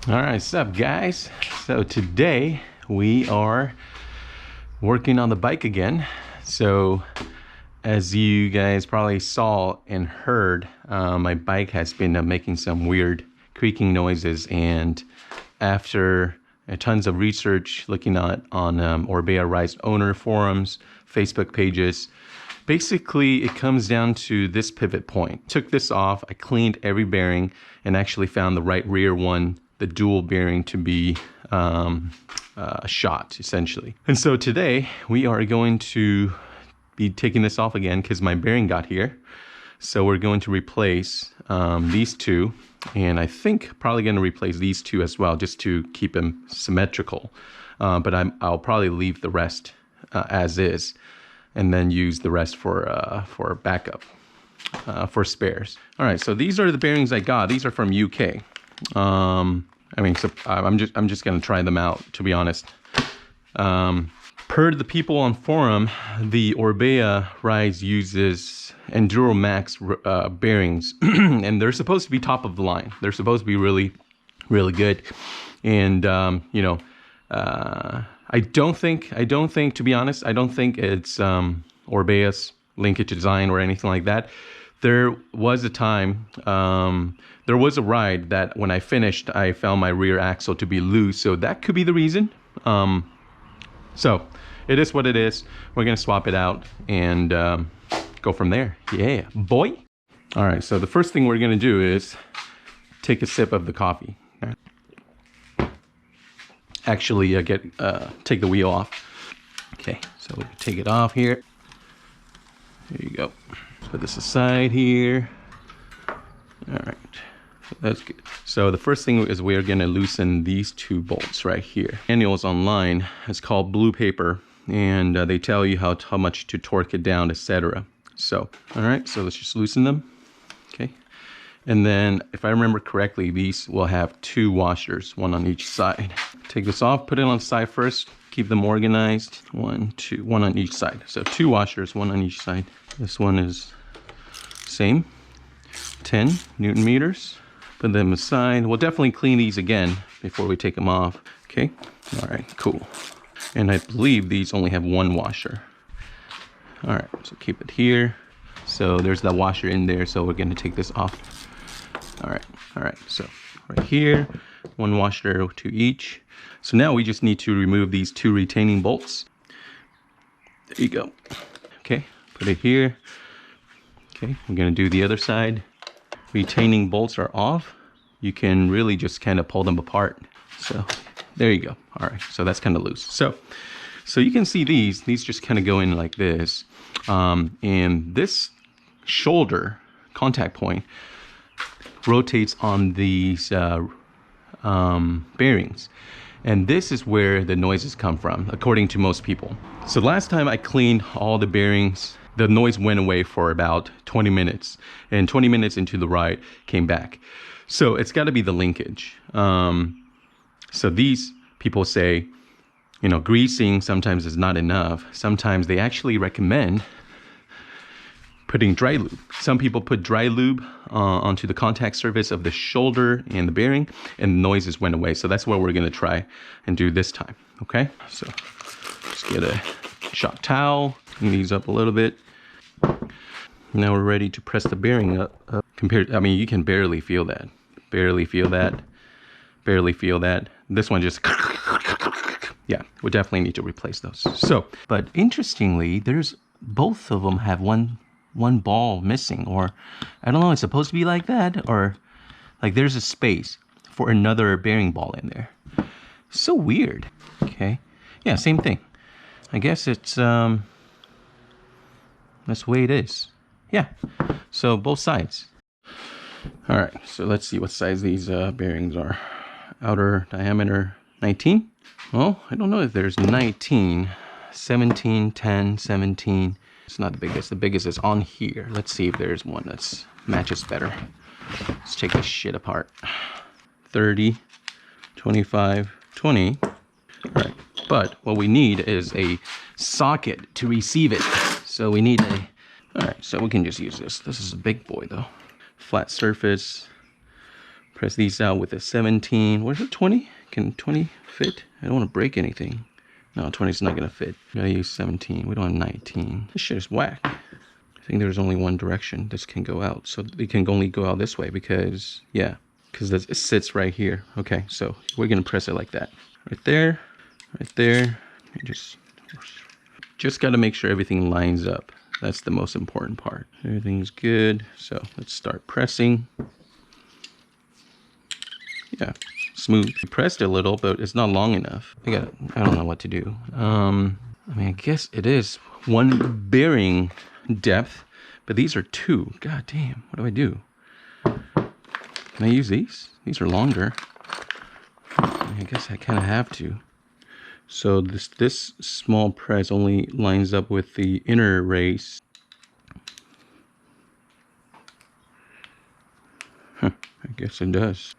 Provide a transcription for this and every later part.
All right, what's up, guys? So today we are working on the bike again. So as you guys probably saw and heard, my bike has been making some weird creaking noises, and after tons of research looking at on Orbea Rise owner forums, Facebook pages, basically it comes down to this pivot point. Took this off, I cleaned every bearing and actually found the right rear one, the dual bearing, to be shot essentially. And so today we are going to be taking this off again because my bearing got here. So we're going to replace these two, and I think probably going to replace these two as well, just to keep them symmetrical. But I'll probably leave the rest as is, and then use the rest for backup, for spares. All right, so these are the bearings I got. These are from UK. I mean, so I'm just gonna try them out, to be honest. Per the people on forum, the Orbea Rise uses Enduro Max bearings, and they're supposed to be top of the line. They're supposed to be really, really good. And you know, I don't think, to be honest, I don't think it's Orbea's linkage design or anything like that. There was a time, there was a ride that when I finished, I found my rear axle to be loose. So that could be the reason. So it is what it is. We're going to swap it out and go from there. Yeah, boy. All right, so the first thing we're going to do is take a sip of the coffee. Actually, take the wheel off. Okay, so we take it off here. There you go. Put this aside here. All right, so that's good. So the first thing is we're going to loosen these two bolts right here. Manuals online, it's called Blue Paper, and they tell you how much to torque it down, etc. So, all right, so let's just loosen them. Okay, and then if I remember correctly, these will have two washers, one on each side. Take this off, put it on the side first, keep them organized. One on each side. So two washers, one on each side. This one is same, 10 Newton meters. Put them aside. We'll definitely clean these again before we take them off. Okay, all right, cool. And I believe these only have one washer. All right, so keep it here. So there's that washer in there, so we're gonna take this off. All right, so right here, one washer to each. So now we just need to remove these two retaining bolts. There you go. Okay, put it here. Okay, we're gonna do the other side. Retaining bolts are off. You can really just kind of pull them apart. So there you go. All right, so that's kind of loose. So you can see these just kind of go in like this. And this shoulder contact point rotates on these bearings. And this is where the noises come from, according to most people. So last time I cleaned all the bearings, the noise went away for about 20 minutes. And 20 minutes into the ride, came back. So it's got to be the linkage. So these people say, you know, greasing sometimes is not enough. Sometimes they actually recommend putting dry lube. Some people put dry lube onto the contact surface of the shoulder and the bearing, and the noises went away. So that's what we're gonna try and do this time, okay? So just get a shop towel, clean these up a little bit. Now we're ready to press the bearing up. I mean, you can barely feel that. Barely feel that. Barely feel that. This one just, yeah, we definitely need to replace those. So, but interestingly, both of them have one ball missing, or I don't know, it's supposed to be like that, or like there's a space for another bearing ball in there. So weird. Okay, yeah, same thing. I guess it's that's the way it is. Yeah, so both sides. All right, so let's see what size these bearings are. Outer diameter 19. Well, I don't know if there's 19, 17, 10, 17. It's not the biggest. The biggest is on here. Let's see if there's one that matches better. Let's take this shit apart. 30, 25, 20. All right, but what we need is a socket to receive it. So we need a, all right, so we can just use this. This is a big boy though. Flat surface, Press these out with a 17. What is it, 20? Can 20 fit? I don't want to break anything. No, 20 is not going to fit. We gotta use 17. We don't have 19. This shit is whack. I think there's only one direction this can go out. So it can only go out this way because, yeah, because it sits right here. Okay, so we're going to press it like that. Right there, right there. And just got to make sure everything lines up. That's the most important part. Everything's good. So let's start pressing. Yeah, smooth. I pressed it a little, but it's not long enough. I don't know what to do. I mean, I guess it is one bearing depth, but these are two. God damn, what do I do? Can I use these? These are longer. I guess I kind of have to. So this small press only lines up with the inner race. Huh, I guess it does.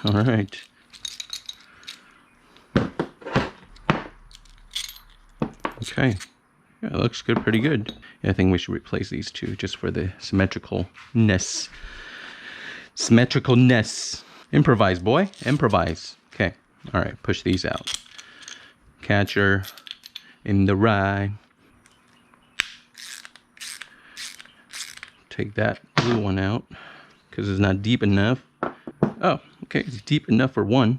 All right. Okay. Yeah, it looks good, pretty good. Yeah, I think we should replace these two just for the symmetricalness. Symmetricalness. Improvise, boy. Improvise. Okay. All right. Push these out. Catcher in the rye. Take that blue one out because it's not deep enough. Oh, okay. It's deep enough for one.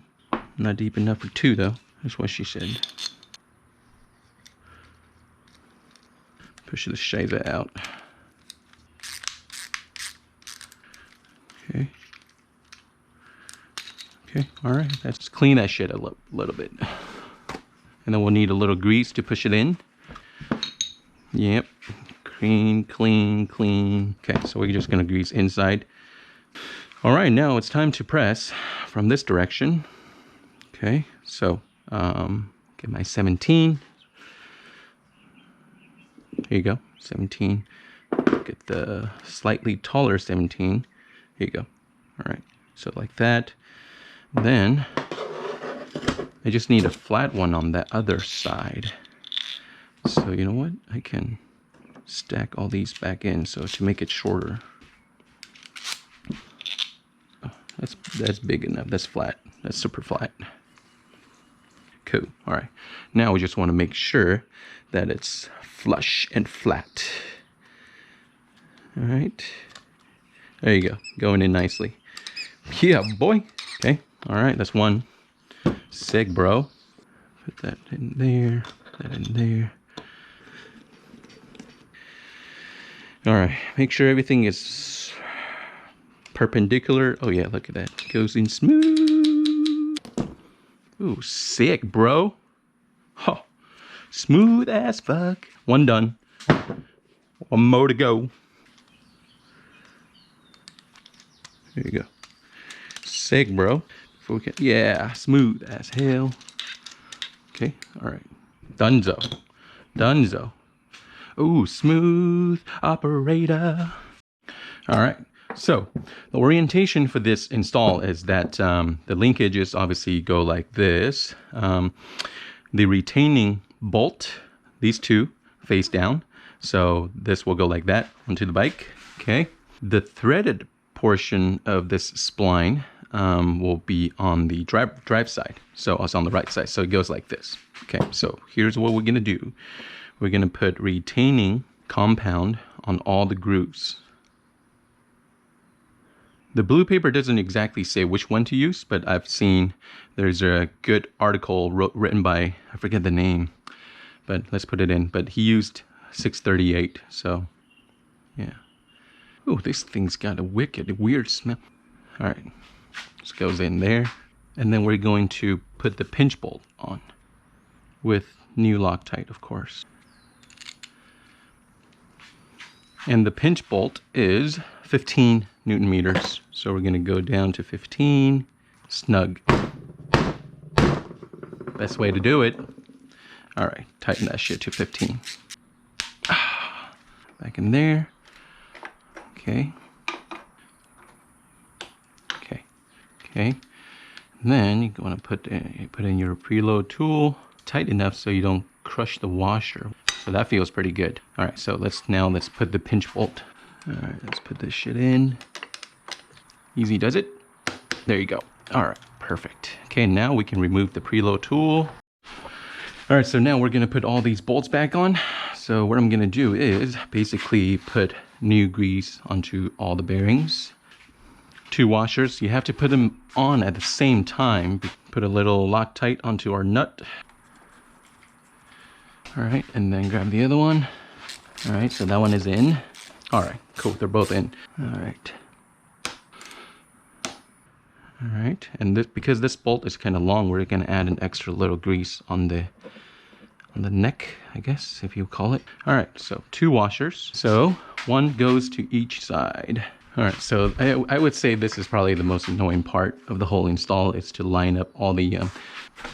Not deep enough for two, though. That's what she said. Push the shaver out. Okay. Okay, all right. Let's clean that shit a little bit. And then we'll need a little grease to push it in. Yep. Clean, clean, clean. Okay, so we're just gonna grease inside. All right, now it's time to press from this direction. Okay, so get my 17. Here you go, 17. Get the slightly taller 17. Here you go. All right, so like that. Then I just need a flat one on that other side. So you know what? I can stack all these back in so to make it shorter. Oh, that's big enough. That's flat. That's super flat. Cool. All right. Now we just want to make sure that it's flush and flat. All right. There you go. Going in nicely. Yeah, boy. Okay. All right. That's one. Sick, bro. Put that in there. That in there. All right. Make sure everything is perpendicular. Oh yeah, look at that. Goes in smooth. Ooh, sick, bro. Oh, smooth as fuck. One done. One more to go. There you go. Sick, bro. Before we can, yeah, smooth as hell. Okay, all right. Dunzo. Dunzo. Ooh, smooth operator. All right. So the orientation for this install is that the linkages obviously go like this. The retaining bolt, these two face down. So this will go like that onto the bike. Okay. The threaded portion of this spline will be on the drive side. So it's on the right side. So it goes like this. Okay. So here's what we're going to do. We're going to put retaining compound on all the grooves. The blue paper doesn't exactly say which one to use, but I've seen there's a good article written by, I forget the name, but let's put it in. But he used 638, so yeah. Oh, this thing's got a wicked, weird smell. All right, this goes in there. And then we're going to put the pinch bolt on with new Loctite, of course. And the pinch bolt is 15 Newton meters. So we're going to go down to 15. Snug. Best way to do it. All right, tighten that shit to 15. Back in there. Okay. Okay. Okay. And then you want to put in your preload tool tight enough so you don't crush the washer. So that feels pretty good. All right, so let's put the pinch bolt. All right, let's put this shit in. Easy does it. There you go. All right, perfect. Okay, now we can remove the preload tool. All right, so now we're gonna put all these bolts back on. So what I'm gonna do is basically put new grease onto all the bearings. 2 washers, you have to put them on at the same time. Put a little Loctite onto our nut. All right, and then grab the other one. All right, so that one is in. All right, cool, they're both in. All right. All right, and this, because this bolt is kind of long, we're gonna add an extra little grease on the neck, I guess, if you call it. All right, so 2 washers. So 1 goes to each side. All right, so I would say this is probably the most annoying part of the whole install, is to line up all the,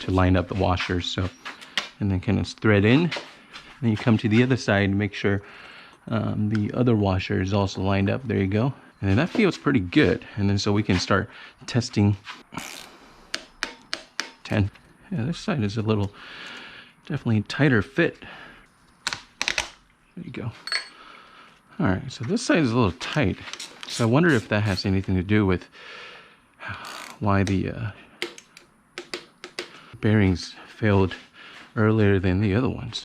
to line up the washers. So, and then kind of thread in. Then you come to the other side, make sure the other washer is also lined up. There you go. And then that feels pretty good. And then so we can start testing. 10. Yeah, this side is a little, definitely tighter fit. There you go. All right, so this side is a little tight. So I wonder if that has anything to do with why the bearings failed earlier than the other ones.